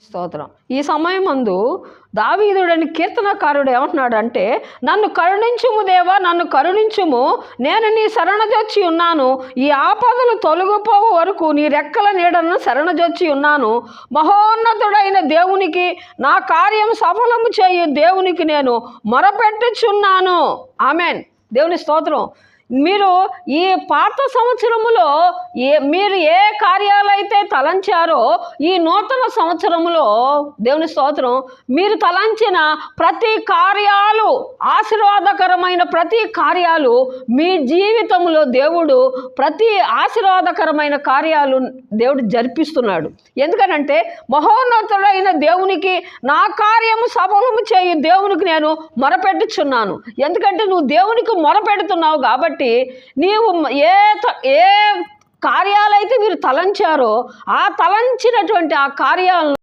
స్తోత్రం. ఈ సమయమందు దావీదుడని కీర్తనకారుడు ఏమంటున్నాడంటే, నన్ను కరుణించుము దేవా, నన్ను కరుణించుము, నేను నీ శరణజొచ్చి ఉన్నాను. ఈ ఆపదలు తొలగిపోవు వరకు నీ రెక్కల నీడను శరణజొచ్చి ఉన్నాను. మహోన్నతుడైన దేవునికి, నా కార్యం సఫలము చేయు దేవునికి నేను మొరపెట్టుచున్నాను. ఆమెన్. దేవుని స్తోత్రం. మీరు ఈ పాత సంవత్సరములో మీరు ఏ కార్యాలైతే తలంచారో, ఈ నూతన సంవత్సరములో దేవుని స్తోత్రం, మీరు తలంచిన ప్రతి కార్యాలు, ఆశీర్వాదకరమైన ప్రతి కార్యాలు మీ జీవితంలో దేవుడు ప్రతి ఆశీర్వాదకరమైన కార్యాలు దేవుడు జరిపిస్తున్నాడు. ఎందుకనంటే మహోన్నతుడైన దేవునికి, నా కార్యము సఫలము చేయు దేవునికి నేను మొరపెట్టుచున్నాను. ఎందుకంటే నువ్వు దేవునికి మొరపెడుతున్నావు కాబట్టి నీవు ఏ కార్యాలైతే మీరు తలంచారో ఆ తలంచినటువంటి ఆ కార్యాలను